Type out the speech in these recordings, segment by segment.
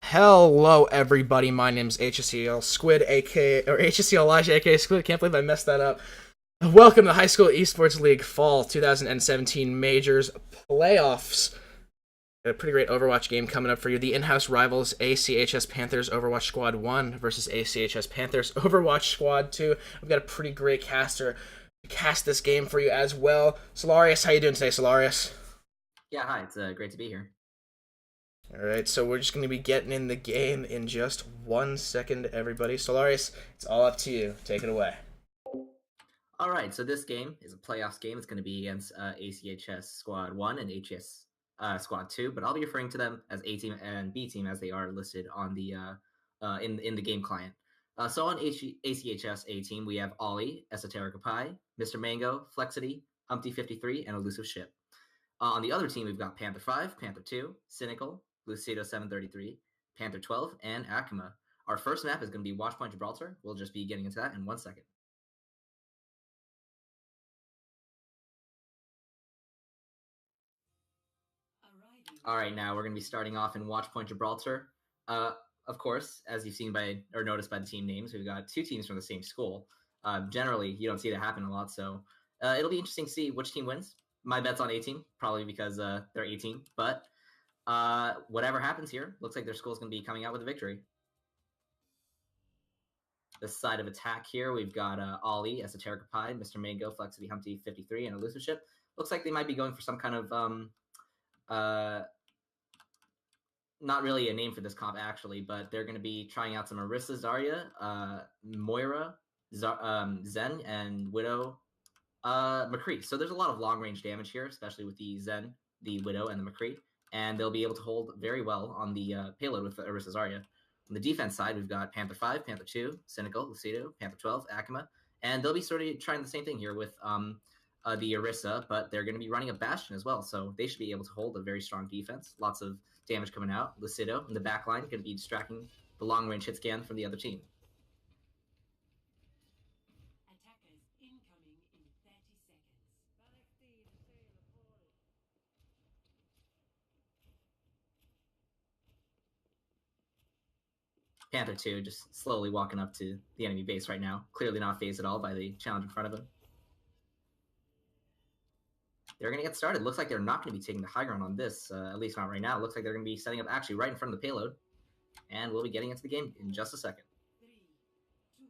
Hello, everybody. My name's HSEL Squid, aka or HSEL Elijah, aka Squid. Can't believe I messed that up. Welcome to High School Esports League Fall 2017 Majors Playoffs. A pretty great Overwatch game coming up for you. The in-house rivals ACHS Panthers Overwatch Squad 1 versus ACHS Panthers Overwatch Squad 2. We've got a pretty great caster to cast this game for you as well. Solarius, how you doing today, Solarius? Yeah, hi. It's great to be here. Alright, so we're just going to be getting in the game in just 1 second, everybody. Solarius, it's all up to you. Take it away. All right, so this game is a playoffs game. It's going to be against ACHS Squad 1 and HSEL Squad 2, but I'll be referring to them as A Team and B Team as they are listed on the in the game client. So on ACHS A Team, we have Ollie, Esoterica Pie, Mr. Mango, Flexity, Humpty 53, and Elusive Ship. On the other team, we've got Panther 5, Panther 2, Cynical, Lucido 733, Panther 12, and Akuma. Our first map is going to be Watchpoint Gibraltar. We'll just be getting into that in 1 second. All right, now we're going to be starting off in Watchpoint Gibraltar. Of course, as you've seen by or noticed by the team names, we've got two teams from the same school. Generally, you don't see that happen a lot, so it'll be interesting to see which team wins. My bet's on A team, probably because they're A team, but whatever happens here, looks like their school's going to be coming out with a victory. The side of attack here, we've got Ollie, Esoterica Pie, Mr. Mango, Flexity, Humpty 53, and Elusive Ship. Looks like they might be going for some kind of not really a name for this comp actually, but they're going to be trying out some Orisa, Zarya, Moira, Zen, and Widow, McCree. So there's a lot of long range damage here, especially with the Zen, the Widow, and the McCree, and they'll be able to hold very well on the payload with Orisa, Zarya. On the defense side, we've got Panther 5, Panther 2, Cynical, Lucido, Panther 12, Akuma, and they'll be sort of trying the same thing here with the Orisa, but they're going to be running a Bastion as well, so they should be able to hold a very strong defense. Lots of damage coming out. Lucido in the back line going to be distracting the long-range hit scan from the other team. Attackers incoming in 30 seconds. Panther 2 just slowly walking up to the enemy base right now, clearly not phased at all by the challenge in front of him. They're going to get started. Looks like they're not going to be taking the high ground on this, at least not right now. Looks like they're going to be setting up actually right in front of the payload. And we'll be getting into the game in just a second. 3, 2,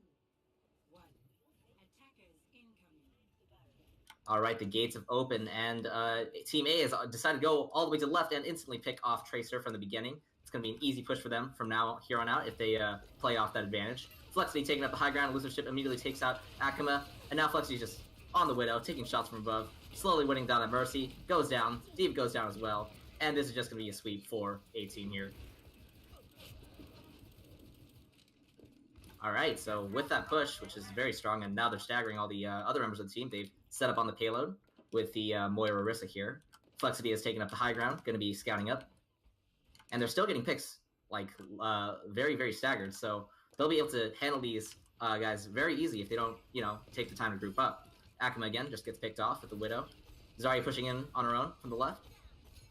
1. Attackers incoming. All right, the gates have opened, and Team A has decided to go all the way to the left and instantly pick off Tracer from the beginning. It's going to be an easy push for them from now here on out if they play off that advantage. Flexity taking up the high ground. Elusive Ship immediately takes out Akuma, and now Flexity's just on the Widow, taking shots from above, slowly winning down that Mercy, goes down, Deep goes down as well, and this is just going to be a sweep for A-Team here. All right, so with that push, which is very strong, and now they're staggering all the other members of the team, they've set up on the payload with the Moira Orisa here. Flexity has taken up the high ground, going to be scouting up, and they're still getting picks, like very, very staggered, so they'll be able to handle these guys very easy if they don't, take the time to group up. Akuma again just gets picked off with the Widow. Zarya pushing in on her own from the left.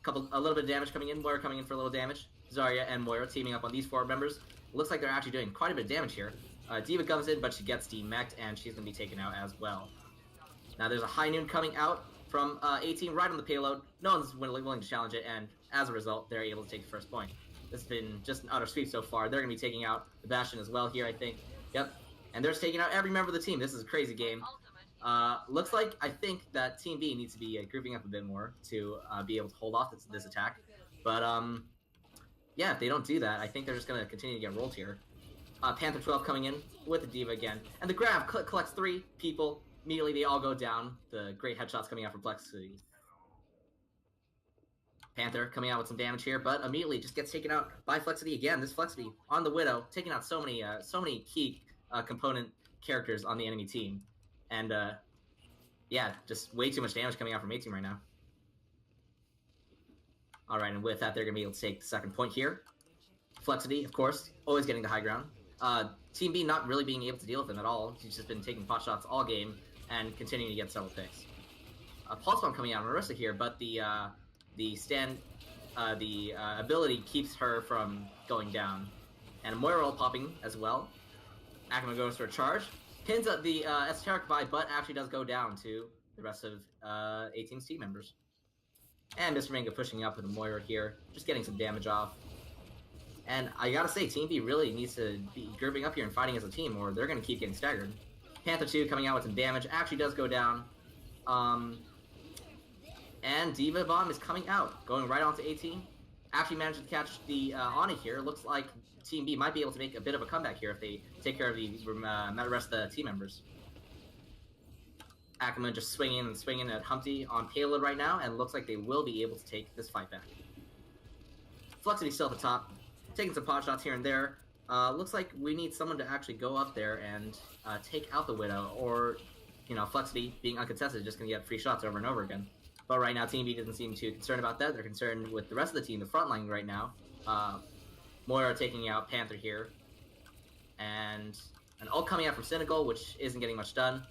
A little bit of damage coming in. Moira coming in for a little damage. Zarya and Moira teaming up on these four members. Looks like they're actually doing quite a bit of damage here. D.Va comes in, but she gets demeched, and she's going to be taken out as well. Now there's a high noon coming out from A-Team right on the payload. No one's willing to challenge it, and as a result, they're able to take the first point. This has been just an utter sweep so far. They're going to be taking out the Bastion as well here, I think. Yep. And they're taking out every member of the team. This is a crazy game. Looks like I think that Team B needs to be grouping up a bit more to be able to hold off this attack. But yeah, if they don't do that, I think they're just going to continue to get rolled here. Panther 12 coming in with the D.Va again. And the grab collects 3 people. Immediately they all go down. The great headshots coming out from Flexity. Panther coming out with some damage here, but immediately just gets taken out by Flexity again. This Flexity on the Widow, taking out so many key component characters on the enemy team. And, yeah, just way too much damage coming out from A-Team right now. Alright, and with that, they're going to be able to take the second point here. Flexity, of course, always getting the high ground. Team B not really being able to deal with them at all. He's just been taking pot shots all game and continuing to get several picks. Pulse Bomb coming out on Orisa here, but the stand the ability keeps her from going down. And Moira popping as well. Akuma goes for a charge, pins up the esoteric by, but actually does go down to the rest of A-Team's team members. And Mr. Mango pushing up with a Moira here, just getting some damage off. And I gotta say, Team B really needs to be grouping up here and fighting as a team, or they're gonna keep getting staggered. Panther 2 coming out with some damage, actually does go down. And Diva Bomb is coming out, going right onto 18. Actually managed to catch the Ani here. Looks like Team B might be able to make a bit of a comeback here if they take care of the rest of the team members. Akuma just swinging at Humpty on payload right now, and looks like they will be able to take this fight back. Fluxity still at the top, taking some pot shots here and there. Looks like we need someone to actually go up there and take out the Widow, or, you know, Fluxity being uncontested is just going to get free shots over and over again. But right now, Team B doesn't seem too concerned about that. They're concerned with the rest of the team, the front line right now. Moira taking out Panther here. And an ult coming out from Cynical, which isn't getting much done.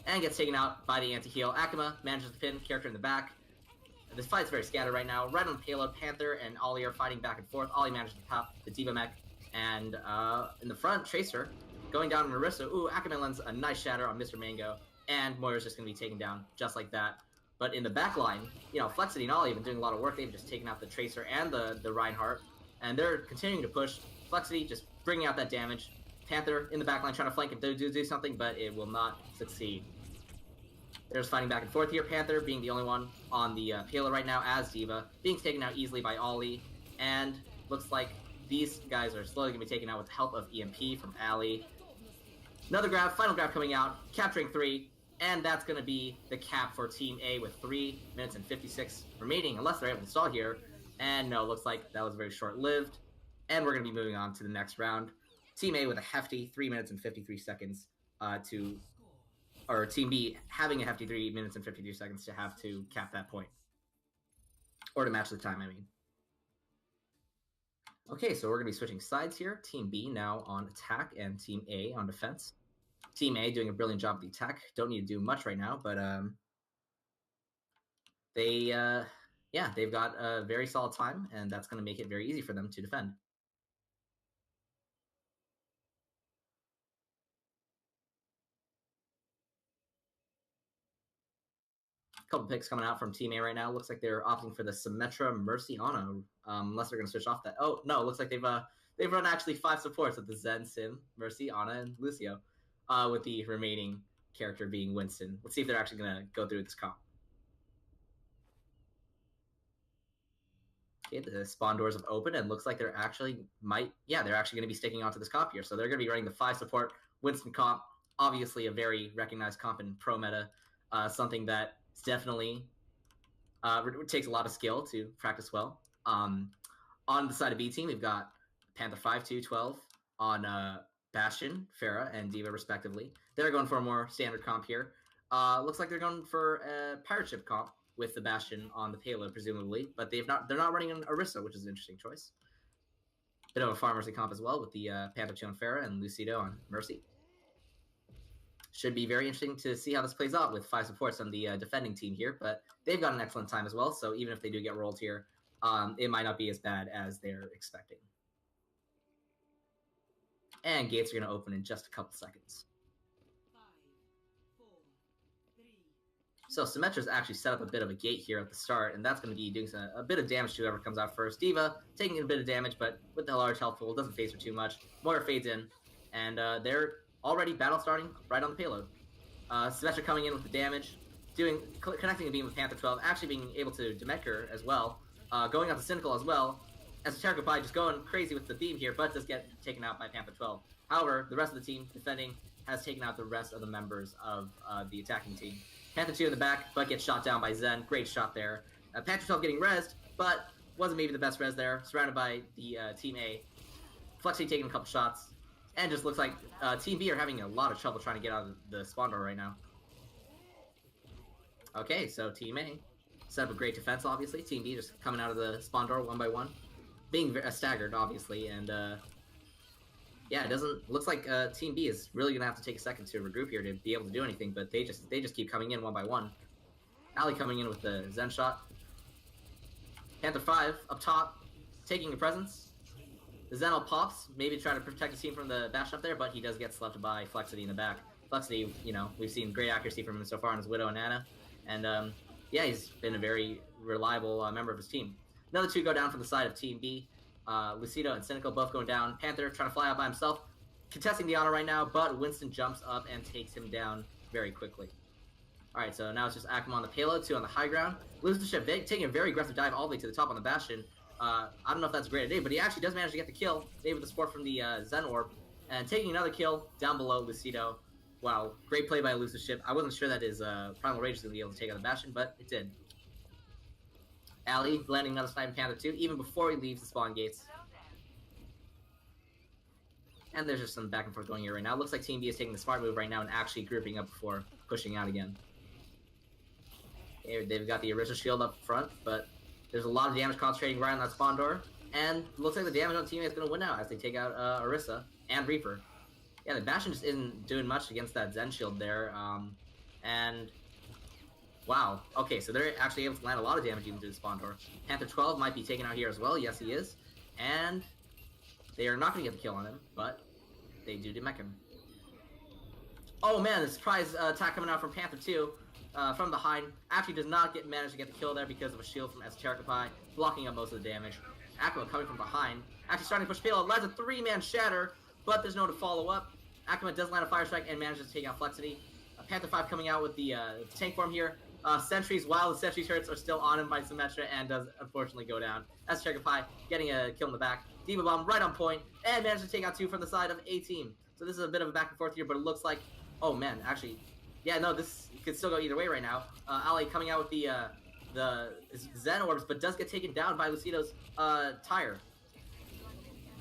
And gets taken out by the anti-heal. Akuma manages to pin character in the back. This fight's very scattered right now. Right on the payload, Panther and Ollie are fighting back and forth. Ollie manages to pop the Diva mech. And in the front, Tracer going down on Marissa. Ooh, Akuma lands a nice shatter on Mr. Mango. And Moira's just going to be taken down just like that. But in the back line, you know, Flexity and Ollie have been doing a lot of work. They've just taken out the Tracer and the Reinhardt. And they're continuing to push. Flexity just bringing out that damage. Panther in the back line trying to flank and do something, but it will not succeed. They're just fighting back and forth here. Panther being the only one on the payload right now as Diva. Being taken out easily by Ollie. And looks like these guys are slowly going to be taken out with the help of EMP from Ali. Another grab, final grab coming out. Capturing 3. And that's going to be the cap for Team A with 3 minutes and 56 remaining, unless they're able to stall here. And no, looks like that was very short-lived. And we're going to be moving on to the next round. Team A with a hefty 3 minutes and 53 seconds or Team B having a hefty 3 minutes and 53 seconds to have to cap that point. Or to match the time, I mean. Okay, so we're going to be switching sides here. Team B now on attack and Team A on defense. Team A doing a brilliant job with the attack. Don't need to do much right now, but they've got a very solid time, and that's going to make it very easy for them to defend. A couple picks coming out from Team A right now. Looks like they're opting for the Symmetra Mercy Ana, unless they're going to switch off that. Oh no, looks like they've run actually 5 supports with the Zen, Sim, Mercy, Ana, and Lucio. With the remaining character being Winston. Let's see if they're actually going to go through this comp. Okay, the spawn doors have opened, and looks like they're actually going to be sticking onto this comp here. So they're going to be running the 5 support Winston comp. Obviously a very recognized comp in pro meta. Something that definitely takes a lot of skill to practice well. On the side of B team, we've got Panther 5-2-12 on Bastion, Pharah, and Diva, respectively. They're going for a more standard comp here. Looks like they're going for a pirate ship comp with the Bastion on the payload, presumably, but they're not running an Orisa, which is an interesting choice. Bit of a Farm Mercy comp as well with the Panther 2 on Pharah and Lucido on Mercy. Should be very interesting to see how this plays out with 5 supports on the defending team here, but they've got an excellent time as well, so even if they do get rolled here, it might not be as bad as they're expecting. And gates are going to open in just a couple seconds. 5, 4, 3. So Symmetra's actually set up a bit of a gate here at the start, and that's going to be doing a bit of damage to whoever comes out first. Diva taking a bit of damage, but with the large health pool, doesn't phase her too much. Moira fades in, and they're already battle starting right on the payload. Symmetra coming in with the damage, connecting a beam with Panther 12, actually being able to Demet her as well, going out to Cynical as well. Esoteric Pie just going crazy with the beam here, but does get taken out by Panther 12. However, the rest of the team defending has taken out the rest of the members of the attacking team. Panther 2 in the back, but gets shot down by Zen. Great shot there. Panther 12 getting rezzed, but wasn't maybe the best res there. Surrounded by the Team A. Flexy taking a couple shots. And just looks like Team B are having a lot of trouble trying to get out of the spawn door right now. Okay, so Team A set up a great defense, obviously. Team B just coming out of the spawn door one by one. Being staggered, obviously, and yeah, looks like Team B is really gonna have to take a second to regroup here to be able to do anything, but they just keep coming in one by one. Ali coming in with the Zen shot. Panther 5 up top, taking a presence. The Zenel pops, maybe try to protect the team from the bash up there, but he does get slept by Flexity in the back. Flexity, we've seen great accuracy from him so far on his Widow and Ana, and yeah, he's been a very reliable member of his team. Another two go down from the side of Team B. Lucido and Cynical both going down. Panther trying to fly out by himself, contesting the honor right now, but Winston jumps up and takes him down very quickly. Alright, so now it's just Akuma on the payload, 2 on the high ground. Loses the ship, taking a very aggressive dive all the way to the top on the Bastion. I don't know if that's a great idea, but he actually does manage to get the kill. Maybe with the support from the Zen Orb. And taking another kill down below Lucido. Wow, great play by Elusive Ship. I wasn't sure that his Primal Rage was going to be able to take out the Bastion, but it did. Ali landing another Sniping Panther 2, even before he leaves the spawn gates. And there's just some back and forth going here right now. It looks like Team B is taking the smart move right now and actually grouping up before pushing out again. They've got the Orisa shield up front, but there's a lot of damage concentrating right on that spawn door. And it looks like the damage on Team A is going to win out as they take out Orisa and Reaper. Yeah, the Bastion just isn't doing much against that Zen shield there. And wow, okay, so they're actually able to land a lot of damage even through the spawn door. Panther 12 might be taken out here as well. Yes, he is. And they are not going to get the kill on him, but they do demek him. Oh man, the surprise attack coming out from Panther 2. From behind, actually does not manage to get the kill there because of a shield from Esotericapi, blocking up most of the damage. Akuma coming from behind, actually starting to push payload, lands a 3-man shatter, but there's no one to follow up. Akuma does land a fire strike and manages to take out Flexity. Panther 5 coming out with the tank form here. Sentries, while the Sentry turrets are still on him by Symmetra, and does unfortunately go down. Esotericapi getting a kill in the back. Diva Bomb right on point, and manages to take out 2 from the side of A team. So this is a bit of a back and forth here, but it looks like, oh man, actually, yeah, no, this could still go either way right now. Ali coming out with the Zen Orbs, but does get taken down by Lucido's tire.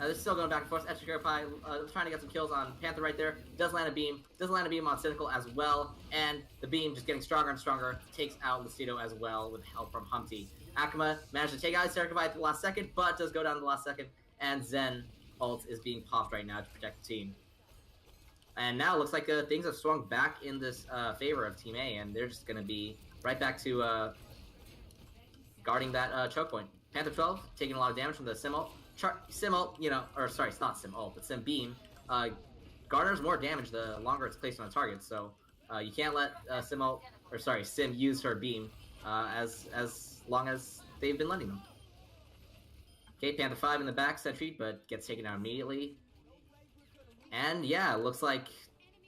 They're still going back and forth. Esotericapi trying to get some kills on Panther right there. Does land a beam on Cynical as well. And the beam just getting stronger and stronger. Takes out Lucido as well with help from Humpty. Akuma managed to take out Esotericapi at the last second, but does go down at the last second. And Zen ult is being popped right now to protect the team. And now it looks like things have swung back in this favor of Team A, and they're just going to be right back to guarding that choke point. Panther 12 taking a lot of damage from the Sim ult. Sorry, it's not Sim ult, but Sim Beam. Garners more damage the longer it's placed on a target, so you can't let Sim use her Beam as long as they've been letting them. Okay, Panther 5 in the back, sentry, but gets taken out immediately. And yeah, it looks like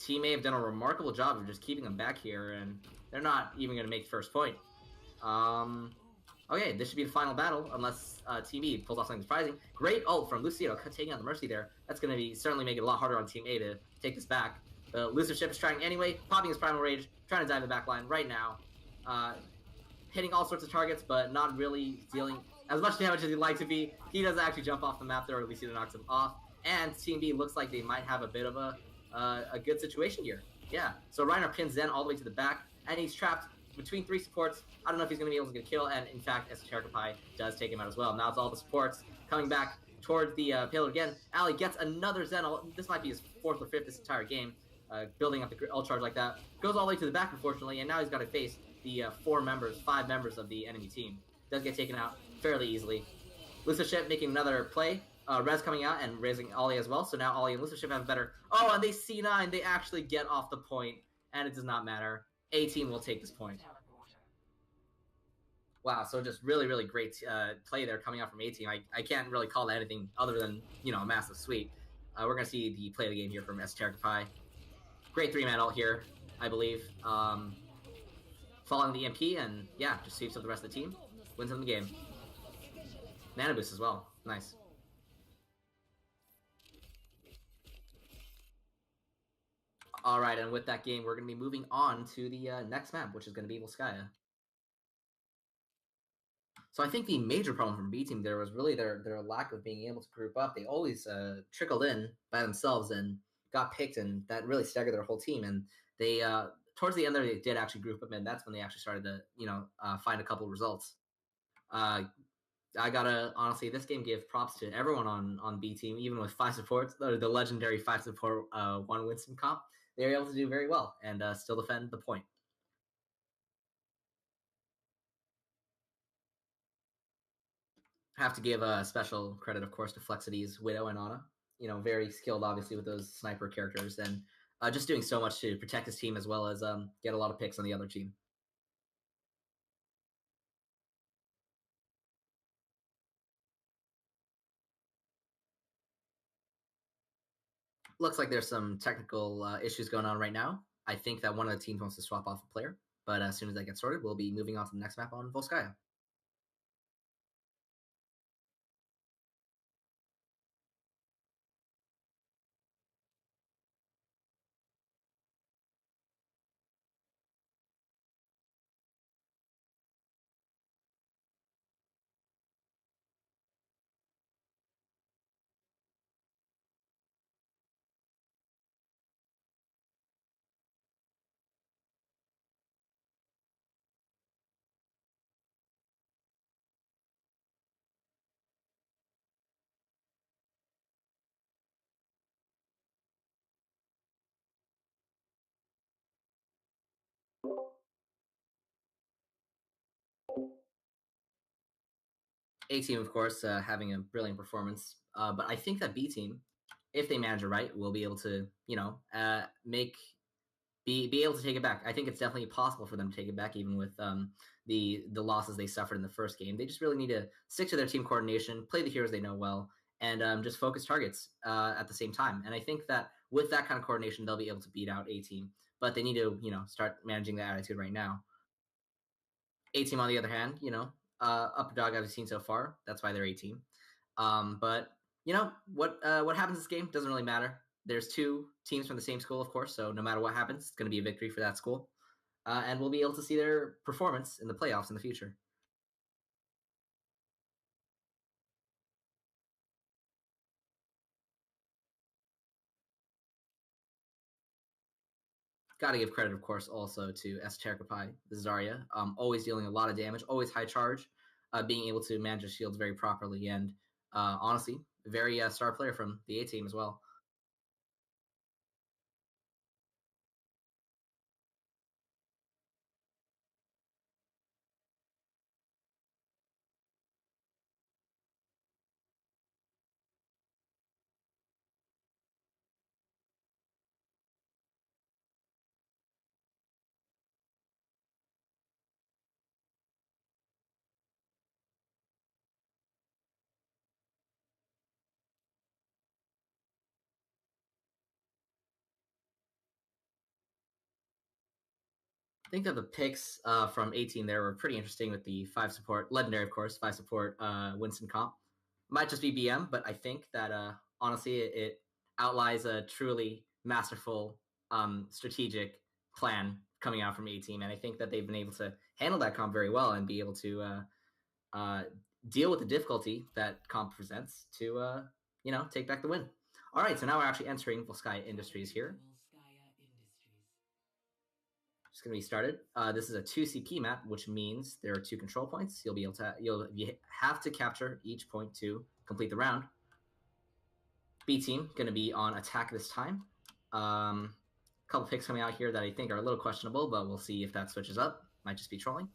Team A have done a remarkable job of just keeping them back here, and they're not even going to make first point. Okay, this should be the final battle, unless Team B pulls off something surprising. Great ult from Lucido, taking out the Mercy there. That's going to certainly make it a lot harder on Team A to take this back. The Lucifer ship is trying anyway, popping his Primal Rage, trying to dive the back line right now. Hitting all sorts of targets, but not really dealing as much damage as he'd like to be. He does actually jump off the map there, or Lucido knocks him off. And Team B looks like they might have a bit of a good situation here. Yeah, so Reiner pins Zen all the way to the back, and he's trapped between 3 supports. I don't know if he's going to be able to get a kill, and in fact, Esotericapi does take him out as well. Now it's all the supports coming back towards the payload again. Ali gets another Zen ult. This might be his 4th or 5th this entire game, building up the ult charge like that. Goes all the way to the back, unfortunately, and now he's got to face the 5 members of the enemy team. Does get taken out fairly easily. Lucifer Ship making another play. Rez coming out and raising Ollie as well, so now Ollie and Lucifer Ship have better. Oh, and they C9, they actually get off the point, and it does not matter. A team will take this point. Wow, so just really, really great play there coming out from A team. I can't really call that anything other than, a massive sweep. We're going to see the play of the game here from Esotericapi. Great 3-man ult here, I believe. Following the EMP, and yeah, just sweeps up the rest of the team. Wins them the game. Mana boost as well. Nice. Alright, and with that game, we're going to be moving on to the next map, which is going to be Volskaya. So I think the major problem from B team there was really their lack of being able to group up. They always trickled in by themselves and got picked, and that really staggered their whole team. And they, towards the end there, they did actually group up, and that's when they actually started to, find a couple of results. I gotta, honestly, this game gave props to everyone on B team, even with 5 supports, the legendary 5 support 1 Winston comp. They were able to do very well and still defend the point. Have to give a special credit, of course, to Flexity's Widow and Ana. Very skilled, obviously, with those sniper characters, and just doing so much to protect his team as well as get a lot of picks on the other team. Looks like there's some technical issues going on right now. I think that one of the teams wants to swap off a player, but as soon as that gets sorted, we'll be moving on to the next map on Volskaya. A team, of course, having a brilliant performance, but I think that B team, if they manage it right, will be able to, make be able to take it back. I think it's definitely possible for them to take it back, even with the losses they suffered in the first game. They just really need to stick to their team coordination, play the heroes they know well, and just focus targets at the same time. And I think that with that kind of coordination, they'll be able to beat out A team. But they need to, start managing the attitude right now. A team, on the other hand, upper dog I've seen so far. That's why they're A team. But what happens this game doesn't really matter. There's two teams from the same school, of course, so no matter what happens, it's going to be a victory for that school, and we'll be able to see their performance in the playoffs in the future. Got to give credit, of course, also to Esotericapai, the Zarya, always dealing a lot of damage, always high charge, being able to manage his shields very properly, and honestly, very star player from the A team as well. I think that the picks from 18 there were pretty interesting with the 5 support, legendary, of course, 5 support Winston comp. Might just be BM, but I think that honestly, it outlies a truly masterful strategic plan coming out from 18. And I think that they've been able to handle that comp very well and be able to uh, deal with the difficulty that comp presents to, take back the win. All right, so now we're actually entering Volskaya Industries here. Just going to be started. This is a 2 CP map, which means there are 2 control points. You have to capture each point to complete the round. B team going to be on attack this time. Couple picks coming out here that I think are a little questionable, but we'll see if that switches up. Might just be trolling.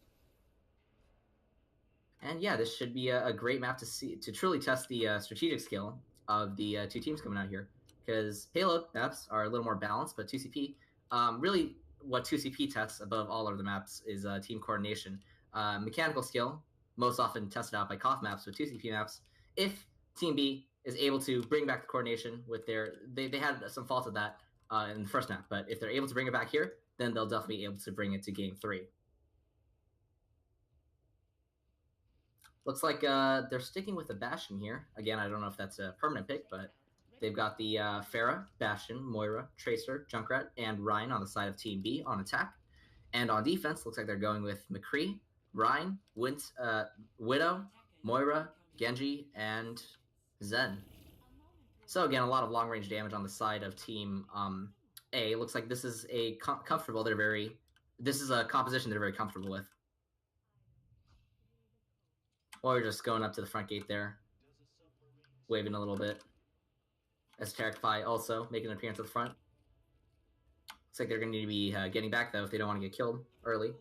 And yeah, this should be a great map to truly test the strategic skill of the 2 teams coming out here, because payload maps are a little more balanced, but 2CP really what 2CP tests above all other maps is team coordination. Mechanical skill, most often tested out by COF maps, but 2CP maps, if Team B is able to bring back the coordination with they had some faults of that in the first map, but if they're able to bring it back here, then they'll definitely be able to bring it to game 3. Looks like they're sticking with the Bastion here. Again, I don't know if that's a permanent pick, but they've got the Pharah, Bastion, Moira, Tracer, Junkrat, and Ryan on the side of Team B on attack. And on defense, looks like they're going with McCree, Ryan, Widow, Moira, Genji, and Zen. So again, a lot of long-range damage on the side of Team A. Looks like this is a comfortable. This is a composition they're very comfortable with. Well, we're just going up to the front gate there, waving a little bit. Esoteric Fi also making an appearance at the front. Looks like they're going to be getting back, though, if they don't want to get killed early.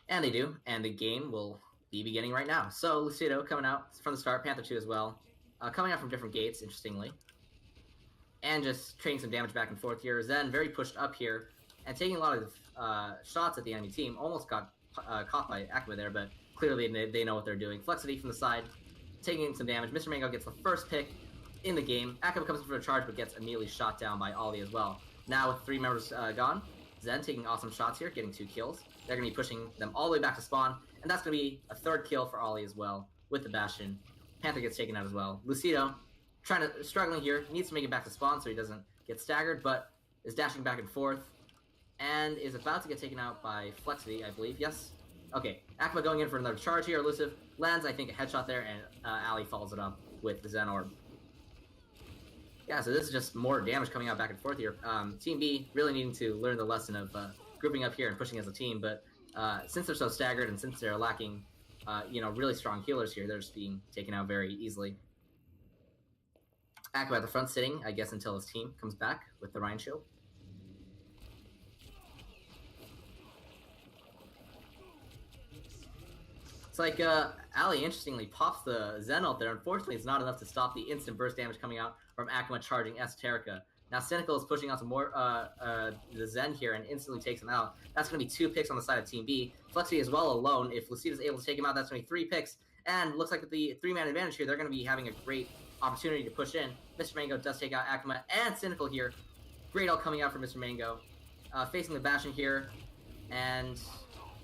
And they do, and the game will be beginning right now. So Lucido coming out from the start, Panther 2 as well. Coming out from different gates, interestingly. And just trading some damage back and forth here. Zen very pushed up here and taking a lot of shots at the enemy team. Almost got caught by ACHS there, but clearly they know what they're doing. Flexity from the side, taking some damage. Mr. Mango gets the first pick in the game. ACHS comes in for a charge, but gets immediately shot down by Ollie as well. Now with 3 members gone, Zen taking awesome shots here, getting 2 kills. They're going to be pushing them all the way back to spawn, and that's going to be a 3rd kill for Ollie as well with the Bastion. Panther gets taken out as well. Lucido, struggling here, needs to make it back to spawn so he doesn't get staggered, but is dashing back and forth, and is about to get taken out by Flexity, I believe. Yes? Okay, ACHS going in for another charge here. Elusive lands, I think, a headshot there, and Ali follows it up with the Zen Orb. Yeah, so this is just more damage coming out back and forth here. Team B really needing to learn the lesson of grouping up here and pushing as a team, but since they're so staggered and since they're lacking, really strong healers here, they're just being taken out very easily. ACHS at the front sitting, I guess, until his team comes back with the Rhine Shield. It's like Ali interestingly pops the Zen ult there. Unfortunately, it's not enough to stop the instant burst damage coming out from ACHS charging Esoterica. Now Cynical is pushing out some more the Zen here and instantly takes him out. That's going to be 2 picks on the side of Team B. Flexi as well alone. If Lucida's able to take him out, that's going to be 3 picks. And looks like with the 3-man advantage here, they're going to be having a great opportunity to push in. Mr. Mango does take out ACHS and Cynical here. Great ult coming out from Mr. Mango. Facing the Bastion here and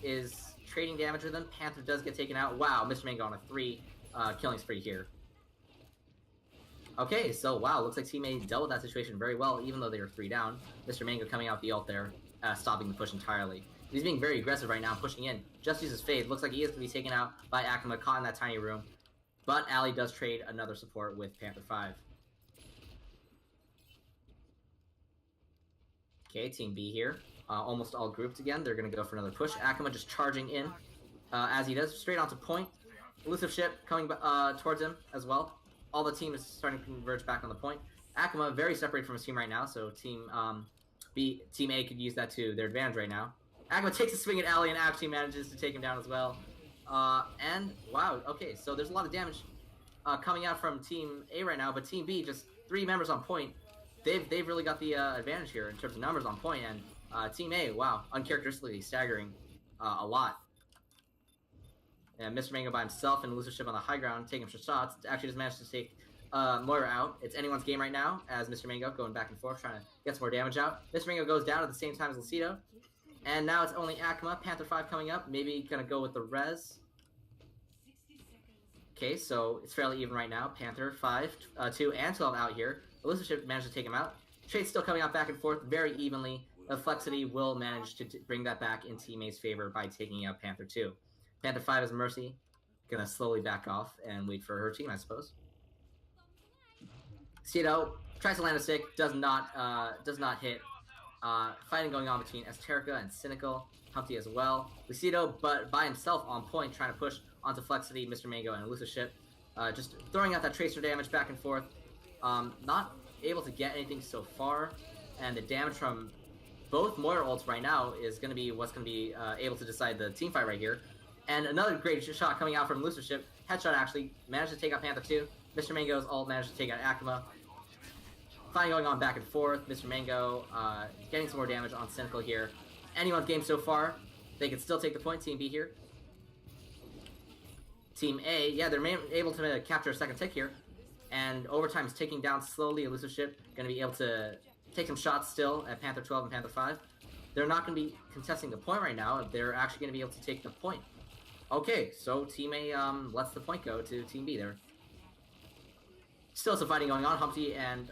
is trading damage with him. Panther does get taken out. Wow, Mr. Mango on a 3 killing spree here. Okay, so wow, looks like Team A dealt with that situation very well, even though they were 3 down. Mr. Mango coming out the ult there, stopping the push entirely. He's being very aggressive right now, pushing in. Just uses Fade. Looks like he is going to be taken out by ACHS, caught in that tiny room. But Ali does trade another support with Panther 5. Okay, Team B here. Almost all grouped again. They're going to go for another push. ACHS just charging in as he does, straight onto point. Elusive ship coming towards him as well. All the team is starting to converge back on the point. ACHS very separated from his team right now, so Team A could use that to their advantage right now. ACHS takes a swing at Ali and actually manages to take him down as well. And wow, okay, so there's a lot of damage coming out from Team A right now, but Team B, just 3 members on point. They've really got the advantage here in terms of numbers on point, and Team A, wow, uncharacteristically staggering a lot. And Mr. Mango by himself and Elusive Ship on the high ground, taking some shots. Actually just managed to take Moira out. It's anyone's game right now, as Mr. Mango going back and forth, trying to get some more damage out. Mr. Mango goes down at the same time as Lucido. And now it's only ACHS, Panther 5 coming up. Maybe gonna go with the res. Okay, so it's fairly even right now. Panther 5, 2, and 12 out here. Elusive Ship managed to take him out. Trade's still coming out back and forth very evenly. Flexity will manage to bring that back in Team A's favor by taking out Panther 2. Panther 5 is Mercy. Gonna slowly back off and wait for her team, I suppose. Lucido tries to land a stick, does not hit. Fighting going on between Esoterica and Cynical. Humpty as well. Lucido, but by himself on point, trying to push onto Flexity, Mr. Mango, and Elusive Ship. Just throwing out that tracer damage back and forth. Not able to get anything so far. And the damage from both Moira ults right now is going to be what's going to be able to decide the team fight right here. And another great shot coming out from Elusive Ship. Headshot actually managed to take out Panther 2. Mr. Mango's ult managed to take out ACHS. Fighting going on back and forth. Mr. Mango getting some more damage on Cynical here. Anyone's game so far. They can still take the point. Team B here. Team A, yeah, they're able to capture a second tick here. And overtime is taking down slowly. Elusive Ship going to be able to take some shots still at Panther 12 and Panther 5. They're not going to be contesting the point right now. They're actually going to be able to take the point. Okay, so Team A lets the point go to Team B there. Still some fighting going on. Humpty and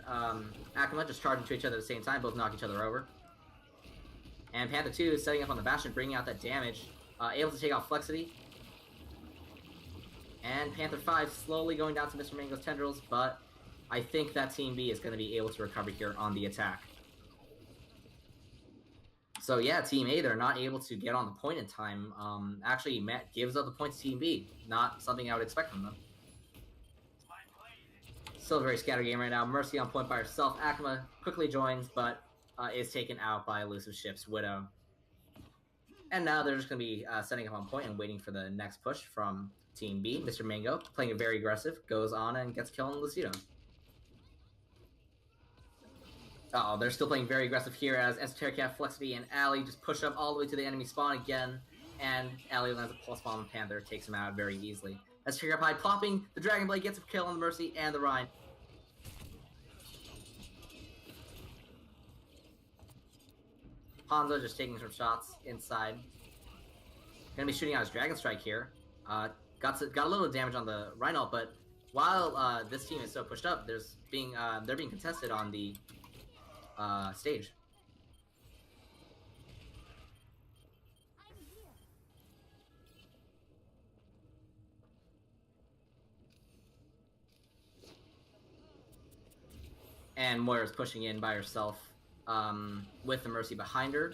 ACHS just charging to each other at the same time. Both knock each other over. And Panther 2 is setting up on the Bastion, bringing out that damage. Able to take out Flexity. And Panther 5 slowly going down to Mr. Mango's tendrils, but I think that Team B is going to be able to recover here on the attack. So yeah, Team A, they're not able to get on the point in time. Actually, Matt gives up the points to Team B. Not something I would expect from them. Still a very scattered game right now. Mercy on point by herself. ACHS quickly joins, but is taken out by Elusive Ship's Widow. And now they're just going to be setting up on point and waiting for the next push from Team B. Mr. Mango, playing it very aggressive, goes on and gets kill on Lucido. Oh, they're still playing very aggressive here as Esoteric, Flexity, and Ali just push up all the way to the enemy spawn again. And Ali lands a pulse bomb, and Panther takes him out very easily. Esoteric High popping, the Dragon Blade gets a kill on the Mercy and the Rhine. Hanzo just taking some shots inside. Gonna be shooting out his Dragon Strike here. Got a little damage on the Rhino, but while this team is so pushed up, they're being contested on the stage. And Moira's pushing in by herself with the Mercy behind her.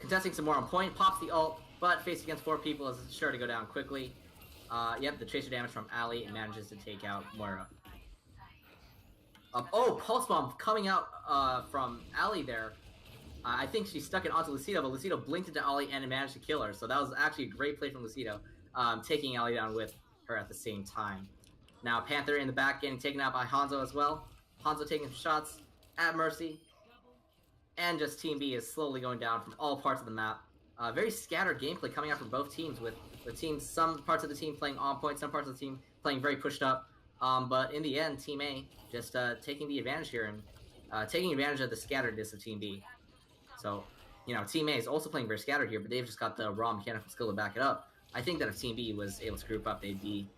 Contesting some more on point, pops the ult, but faced against 4 people is sure to go down quickly. Yep, the chaser damage from Ali and manages to take out Moira. Oh, Pulse Bomb coming out from Ali there. I think she stuck it onto Lucido, but Lucido blinked into Ali and managed to kill her. So that was actually a great play from Lucido, taking Ali down with her at the same time. Now Panther in the back getting taken out by Hanzo as well. Hanzo taking shots at Mercy. And just Team B is slowly going down from all parts of the map. Very scattered gameplay coming out from both teams, with some parts of the team playing on point, some parts of the team playing very pushed up. But in the end, Team A just taking the advantage here and taking advantage of the scatteredness of Team B. So, you know, Team A is also playing very scattered here, but they've just got the raw mechanical skill to back it up. I think that if Team B was able to group up, they'd be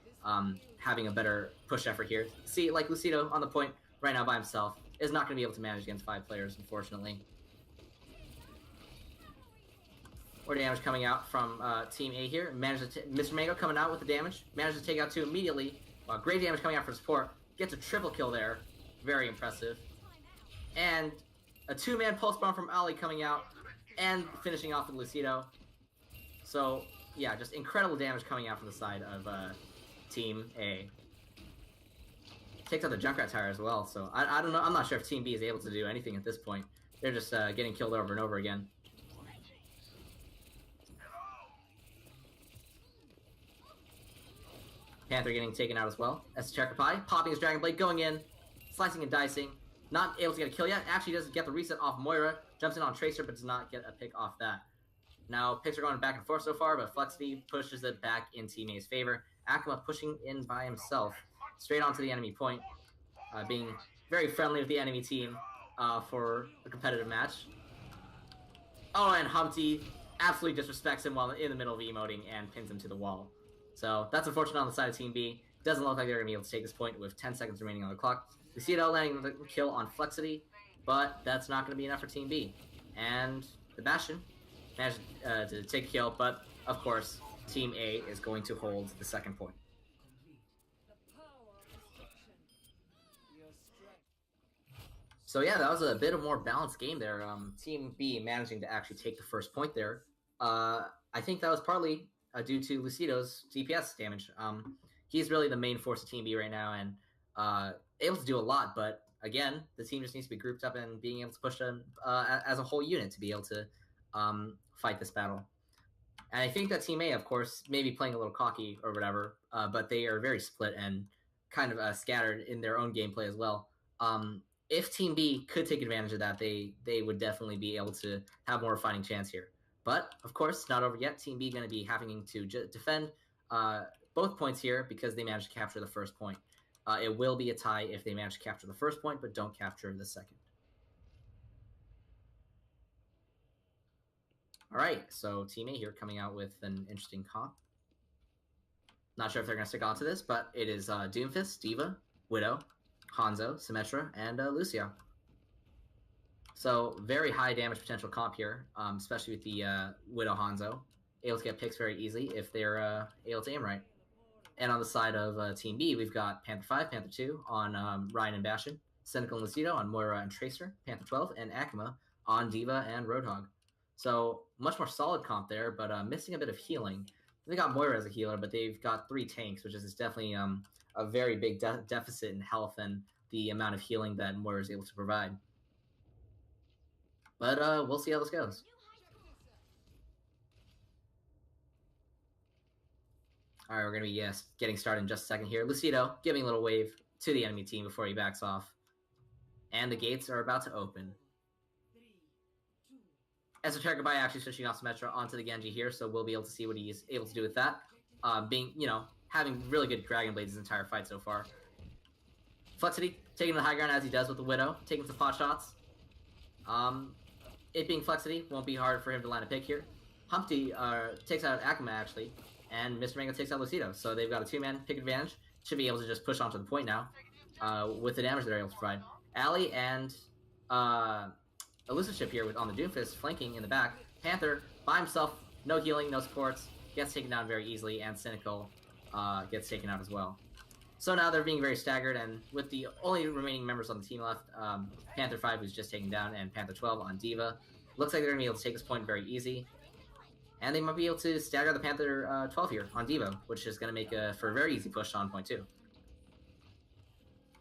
having a better push effort here. See, like Lucido on the point right now by himself is not going to be able to manage against 5 players, unfortunately. More damage coming out from Team A here. Mr. Mango coming out with the damage. Managed to take out 2 immediately. Great damage coming out for support. Gets a triple kill there. Very impressive. And a 2-man pulse bomb from Ali coming out. And finishing off with Lucido. So, yeah, just incredible damage coming out from the side of Team A. Takes out the Junkrat Tower as well. So, I don't know. I'm not sure if Team B is able to do anything at this point. They're just getting killed over and over again. Panther getting taken out as well. Esoteric Pie popping his Dragon Blade, going in, slicing and dicing. Not able to get a kill yet. Actually doesn't get the reset off Moira. Jumps in on Tracer, but does not get a pick off that. Now, picks are going back and forth so far, but Flexity pushes it back in Team A's favor. Akuma pushing in by himself, straight onto the enemy point, being very friendly with the enemy team for a competitive match. Oh, and Humpty absolutely disrespects him while in the middle of emoting and pins him to the wall. So that's unfortunate on the side of Team B. Doesn't look like they're going to be able to take this point with 10 seconds remaining on the clock. Lucido landing the kill on Flexity, but that's not going to be enough for Team B. And the Bastion managed to take a kill, but of course, Team A is going to hold the second point. So yeah, that was a bit of a more balanced game there. Team B managing to actually take the first point there. I think that was partly due to Lucido's DPS damage. He's really the main force of Team B right now and able to do a lot, but again, the team just needs to be grouped up and being able to push them as a whole unit to be able to fight this battle. And I think that Team A, of course, may be playing a little cocky or whatever, but they are very split and kind of scattered in their own gameplay as well. If Team B could take advantage of that, they would definitely be able to have more fighting chance here. But, of course, not over yet. Team B going to be having to defend both points here because they managed to capture the first point. It will be a tie if they manage to capture the first point, but don't capture the second. All right, so Team A here coming out with an interesting comp. Not sure if they're going to stick on to this, but it is Doomfist, D.Va, Widow, Hanzo, Symmetra, and Lucio. So very high damage potential comp here, especially with the Widow Hanzo. Able to get picks very easily if they're able to aim right. And on the side of Team B, we've got Panther 5, Panther 2 on Ryan and Bastion, Cynical and Lucido on Moira and Tracer, Panther 12, and Akuma on D.Va and Roadhog. So much more solid comp there, but missing a bit of healing. They got Moira as a healer, but they've got 3 tanks, which is definitely a very big deficit in health and the amount of healing that Moira is able to provide. But we'll see how this goes. All right, we're going to be getting started in just a second here. Lucido giving a little wave to the enemy team before he backs off. And the gates are about to open. Esoteric Goodbye actually switching off Symmetra onto the Genji here, so we'll be able to see what he's able to do with that. Having really good Dragon Blades his entire fight so far. Flexity taking the high ground as he does with the Widow, taking some pot shots. It being Flexity, won't be hard for him to land a pick here. Humpty takes out Akuma actually, and Mr. Mango takes out Lucido, so they've got a 2-man pick advantage. Should be able to just push onto the point now with the damage they're able to provide. Ali and Elusive Ship here on the Doomfist flanking in the back. Panther by himself, no healing, no supports, gets taken down very easily, and Cynical gets taken out as well. So now they're being very staggered, and with the only remaining members on the team left, Panther 5 who's just taken down, and Panther 12 on D.Va. Looks like they're going to be able to take this point very easy. And they might be able to stagger the Panther 12 here on D.Va, which is going to make for a very easy push on point 2.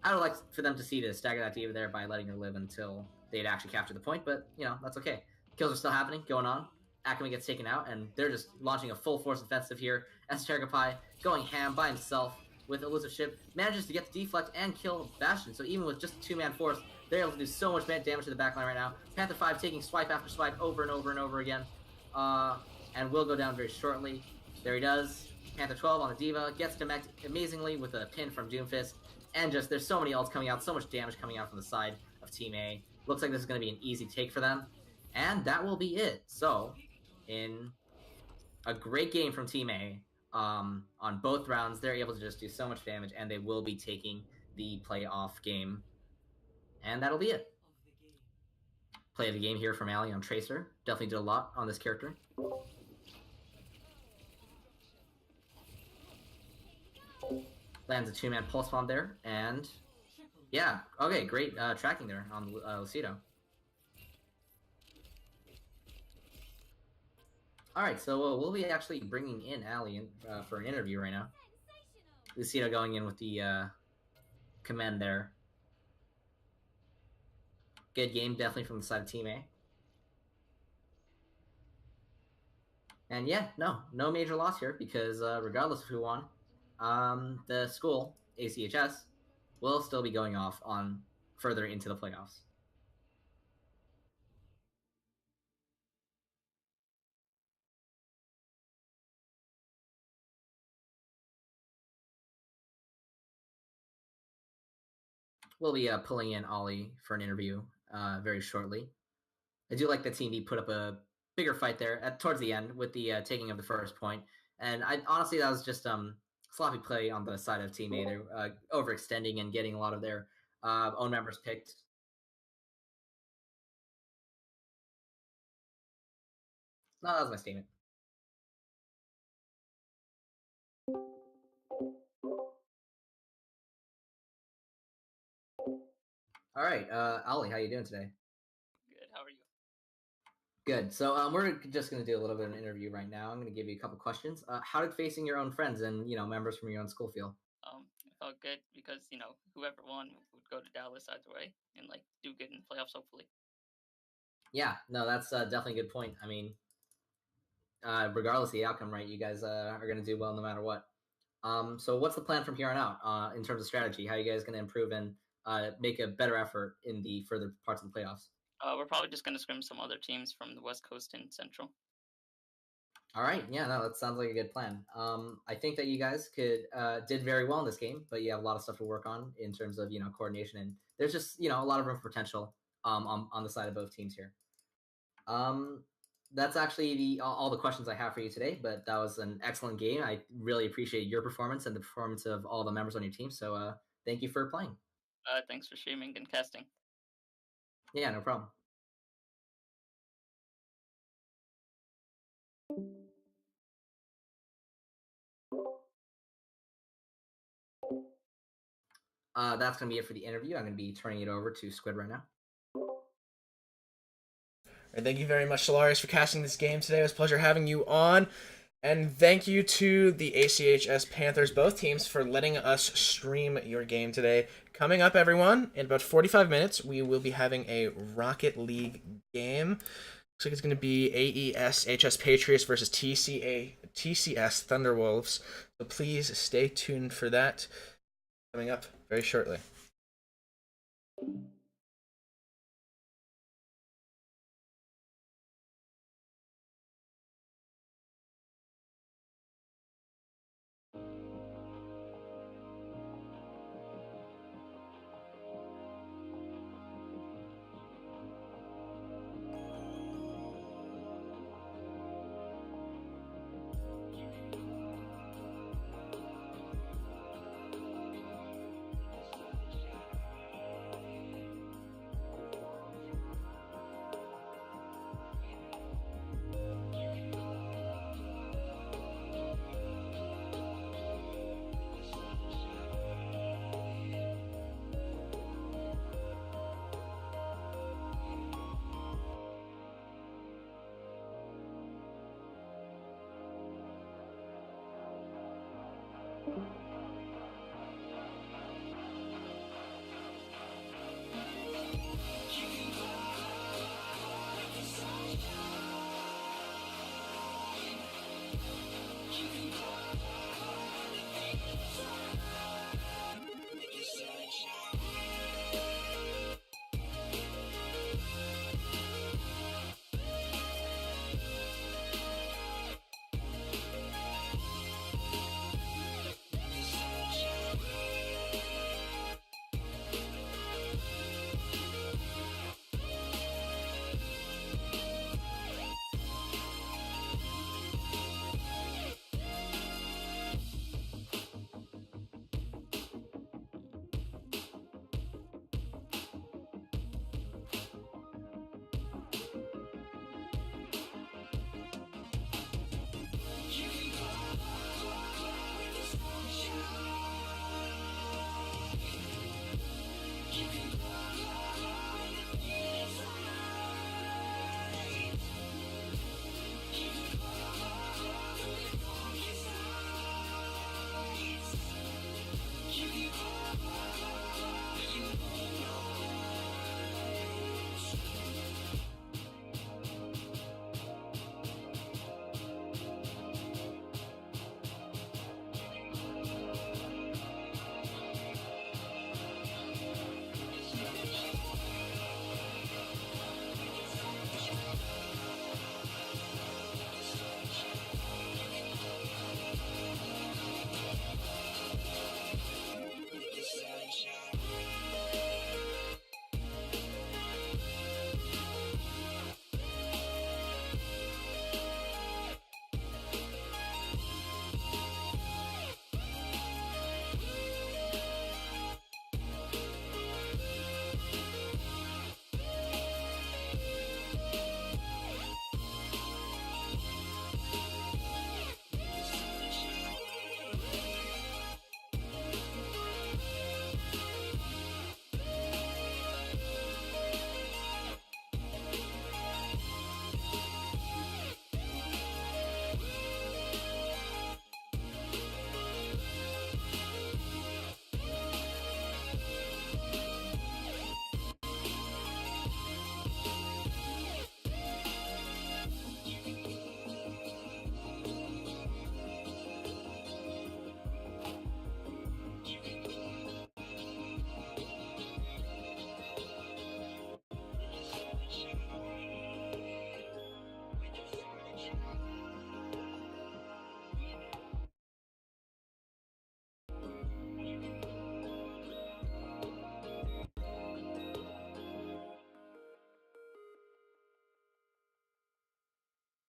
I would like for them to see to stagger that D.Va there by letting her live until they'd actually capture the point, but, that's okay. Kills are still happening, going on. Akuma gets taken out, and they're just launching a full force offensive here. Esoteric Pai going ham by himself with Elusive Ship, manages to get the deflect and kill Bastion. So even with just a 2-man force, they're able to do so much damage to the backline right now. Panther 5 taking swipe after swipe over and over and over again. And will go down very shortly. There he does. Panther 12 on the D.Va, gets Demek amazingly with a pin from Doomfist. And just, there's so many ults coming out, so much damage coming out from the side of Team A. Looks like this is going to be an easy take for them. And that will be it. So, in a great game from Team A, on both rounds, they're able to just do so much damage, and they will be taking the playoff game. And that'll be it. Play of the game here from Ali on Tracer. Definitely did a lot on this character. Lands a 2-man pulse bomb there, and yeah, okay, great tracking there on Lucido. Alright, so we'll be actually bringing in Ali in, for an interview right now. Lucido going in with the command there. Good game, definitely from the side of Team A. And yeah, no major loss here, because regardless of who won, the school, ACHS, will still be going off on further into the playoffs. We'll be pulling in Ollie for an interview very shortly. I do like that Team B put up a bigger fight there towards the end with the taking of the first point. And honestly, that was just sloppy play on the side of Team A. They're overextending and getting a lot of their own members picked. No, that was my statement. All right, Ollie, how you doing today? Good. How are you? Good. So we're just going to do a little bit of an interview right now. I'm going to give you a couple questions. How did facing your own friends and members from your own school feel? It felt good because whoever won would go to Dallas either way and do good in playoffs hopefully. Yeah, no, that's definitely a good point. I mean, regardless of the outcome, right? You guys are going to do well no matter what. So what's the plan from here on out in terms of strategy? How are you guys going to improve and make a better effort in the further parts of the playoffs? We're probably just going to scrim some other teams from the West Coast and Central. All right. Yeah, no, that sounds like a good plan. I think that you guys did very well in this game, but you have a lot of stuff to work on in terms of, coordination. And there's just, a lot of room for potential on the side of both teams here. That's actually all the questions I have for you today, but that was an excellent game. I really appreciate your performance and the performance of all the members on your team. So thank you for playing. Thanks for streaming and casting. Yeah, no problem. That's going to be it for the interview. I'm going to be turning it over to Squid right now. And thank you very much, Solaris, for casting this game today. It was a pleasure having you on. And thank you to the ACHS Panthers, both teams, for letting us stream your game today. Coming up, everyone, in about 45 minutes, we will be having a Rocket League game. Looks like it's going to be AES HS Patriots versus TCS Thunderwolves. So please stay tuned for that coming up very shortly.